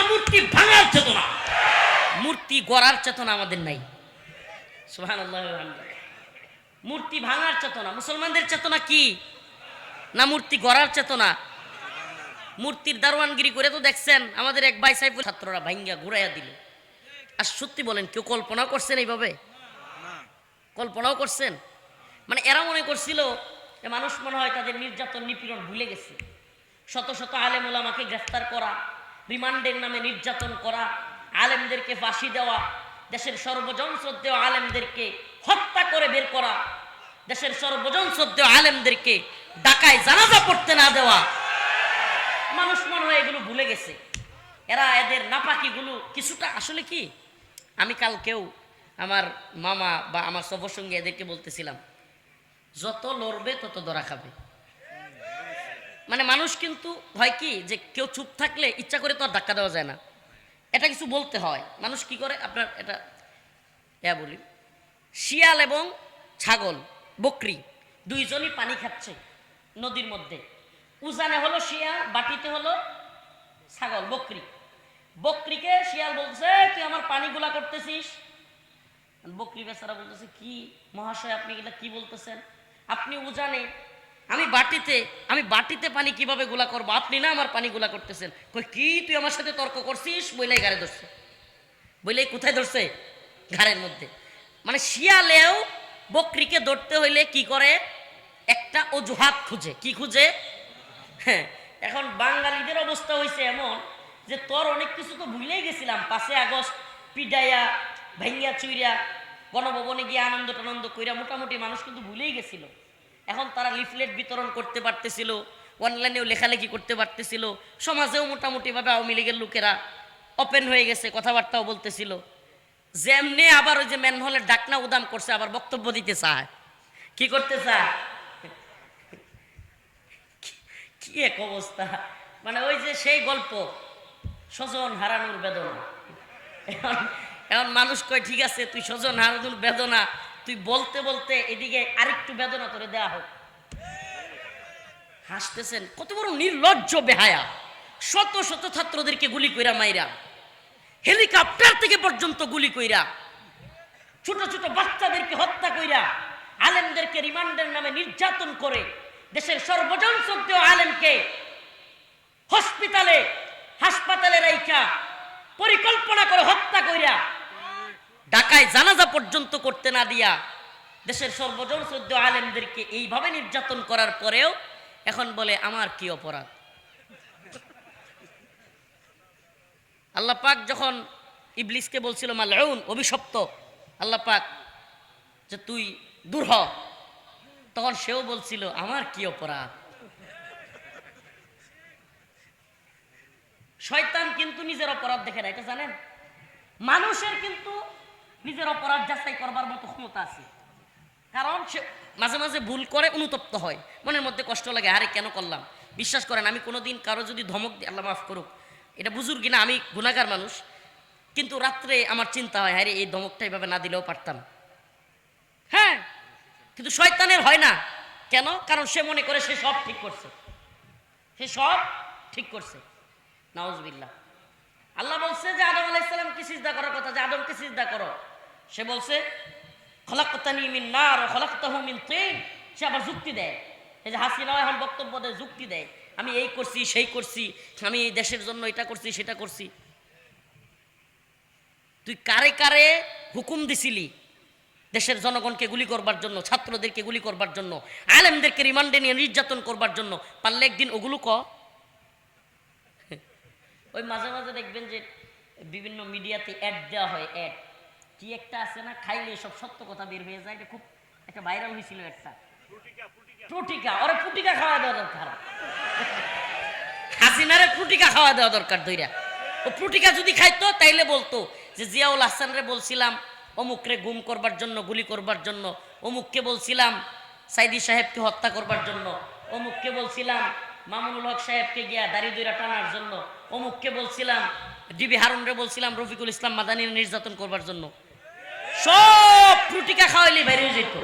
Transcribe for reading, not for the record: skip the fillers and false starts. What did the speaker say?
মূর্তি ভাঙার চেতনা, মূর্তি গড়ার চেতনা আমাদের নাই। সুবহানাল্লাহ। মূর্তি ভাঙার চেতনা মুসলমানদের চেতনা কি না মূর্তি গড়ার চেতনা? মূর্তির দারোয়ানগিরি করে তো দেখছেন আমাদের এক ভাই সাইফুল, ছাত্ররা ভাঙ্গা ঘুরাইয়া দিল। আর সত্যি বলেন, কেউ কল্পনাও করছেন এইভাবে? কল্পনাও করছেন? মানে এরা মনে করছিল মানুষ মনে হয় তাদের নির্যাতন নিপীড়ন ভুলে গেছে। শত শত আলেম ওলামাকে গ্রেফতার করা, রিমান্ডের নামে নির্যাতন করা, আলেমদেরকে ফাঁসি দেওয়া, দেশের সর্বজন শ্রদ্ধেয় আলেমদেরকে হত্যা করে বের করা, দেশের সর্বজন শ্রদ্ধেয় আলেমদেরকে ঢাকায় জানাজা পড়তে না দেওয়া, মানুষ মনে হয় এগুলো ভুলে গেছে। এরা এদের নাপাকিগুলো কিছুটা আসলে কি, আমি কালকেও আমার মামা বা আমার সফর সঙ্গে এদেরকে বলতেছিলাম, যত লড়বে তত ধরা খাবে। মানে মানুষ কিন্তু হয় কি যে কেউ চুপ থাকলে ইচ্ছা করে তো আর ধাক্কা দেওয়া যায় না, এটা কিছু বলতে হয়। মানুষ কি করে, আপনার এটা বলি, শিয়াল এবং ছাগল বকরি দুইজনই পানি খাচ্ছে নদীর মধ্যে। উজানে হলো শিয়াল, বাটিতে হলো ছাগল বকরি। বকরিকে শিয়াল বলছে তুই আমার পানিগুলা করতেছিস। বকরি বেচারা বলতেছে কি মহাশয় আপনি এটা কি বলতেছেন? আপনি উজানে, আমি বাটিতে পানি কিভাবে গুলা করবো, আপনি না আমার পানি গুলা করতেছেন। কই কি তুই আমার সাথে তর্ক করছিস? বইলেই গাড়ি ধরছে। বইলেই কোথায় ধরছে? ঘাড়ের মধ্যে। মানে শিয়ালেও বকরিকে ধরতে হইলে কি করে, একটা অজুহাত খুঁজে। কি খুঁজে? হ্যাঁ, এখন বাঙালিদের অবস্থা হয়েছে এমন যে তোর অনেক কিছু তো ভুলেই গেছিলাম। 5 আগস্ট পিডাইয়া ভাঙ্গিয়া চুইরা গণভবনে গিয়ে আনন্দ টানন্দ কইরা মোটামুটি মানুষ কিন্তু ভুলেই গেছিল। এখন তারা লিফলেট বিতরণ করতে পারতেছিল, অনলাইনেও লেখালেখি করতে পারতেছিল, সমাজেও মোটামুটিভাবে আওয়ামী লীগের লোকেরা ওপেন হয়ে গেছে, কথাবার্তাও বলতেছিল। যেমনি আবার ওই যে ম্যানহলের ডাকনা উদাম করছে, আবার বক্তব্য দিতে চায়। কি করতে চায়? কি এক অবস্থা! মানে ওই যে সেই গল্প স্বজন হারানোর বেদনা। এখন মানুষ কয় ঠিক আছে তুই স্বজন হারানোর বেদনা তুই বলতে বলতে এদিকে আরেকটু বেদনা তোরে দেয়া হোক। হাসতেছেন, কত বড় নির্লজ্জ বেহায়া! শত শত ছাত্রদেরকে গুলি কইরা মাইরা, হেলিকপ্টার থেকে পর্যন্ত গুলি কইরা, ছোট ছোট বাচ্চাদেরকে হত্যা কইরা, আলেমদেরকে রিমান্ডের নামে নির্যাতন করে, দেশের সর্বজন শ্রদ্ধেয় আলেমকে হাসপাতালে রাইখা পরিকল্পনা করে হত্যা কইরা, ঢাকায় জানাজা পর্যন্ত করতে না দিয়া, দেশের সর্বজন শ্রদ্ধেয় আলেমদেরকে এইভাবে নির্যাতন করার পরেও এখন বলে আমার কি অপরাধ? আল্লাহ পাক যখন ইবলিসকে বলছিল মালউন, অভিশপ্ত, আল্লাহ পাক যে তুই দূর হ, তখন সেও বলছিল আমার কি অপরাধ? শয়তান কিন্তু নিজের অপরাধ দেখে না, এটা জানেন? মানুষের কিন্তু নিজের অপরাধ যাচাই করবার মতো ক্ষমতা আছে। কারণ সে মাঝে মাঝে ভুল করে, অনুতপ্ত হয়, মনের মধ্যে কষ্ট লাগে, আরে কেন করলাম। বিশ্বাস করেন আমি কোনোদিন কারো যদি ধমক দিই, আল্লাহ মাফ করুক, এটা বুজুর্গি না, আমি গুনাহগার মানুষ, কিন্তু রাত্রে আমার চিন্তা হয় আরে এই ধমকটা এইভাবে না দিলেও পারতাম। হ্যাঁ, কিন্তু শয়তানের হয় না। কেন? কারণ সে মনে করে সে সব ঠিক করছে, সে সব ঠিক করছে। নাউজুবিল্লাহ। আল্লাহ বলছে যে আদম আলাইহিস সালামকে সিজদা করার কথা, যে আদমকে সিজদা করো, সে বলছে খলাকতানি মিন নার ওয়া খলাকতাহু মিন তিন। সে আবার যুক্তি দেয়, এই যে হাসিনা এখন বক্তব্য দেয়, যুক্তি দেয়, আমি এই করছি সেই করছি, আমি এই দেশের জন্য এটা করছি সেটা করছি। তুই কারে কারে হুকুম দিছিলি দেশের জনগণকে গুলি করবার জন্য, ছাত্রদেরকে গুলি করবার জন্য, আলেমদেরকে রিমান্ডে নিয়ে নির্যাতন করবার জন্য? পারলে একদিন ওগুলো ক। ওই মাঝে মাঝে দেখবেন যে বিভিন্ন মিডিয়াতে অ্যাড দেওয়া হয়, অ্যাড কি একটা আছে না, খাইলে সব সত্য কথা বের হয়ে যায়। এটা খুব একটা ভাইরাল হয়েছিল একটা, ফ্রুটিকা। ওরা ফ্রুটিকা খাওয়া দেওয়া দরকার, হাসিনারে ফ্রুটিকা খাওয়া দেওয়া দরকার ধইরা। ও ফ্রুটিকা যদি খাইতো তাইলে বলতো যে জিয়াউল হাসানরে বলছিলাম অমুকরে গুম করবার জন্য, গুলি করবার জন্য, অমুককে বলছিলাম সাইদি সাহেবকে হত্যা করবার জন্য, অমুককে বলছিলাম মামুনুল হক সাহেবকে গিয়া দাড়ি দইরা টানার জন্য, অমুককে বলছিলাম ডিবি হারুনরে বলছিলাম রফিকুল ইসলাম মাদানির নির্যাতন করবার জন্য। সব ফ্রুটিকা খাওয়াইলে বাইরে যেত।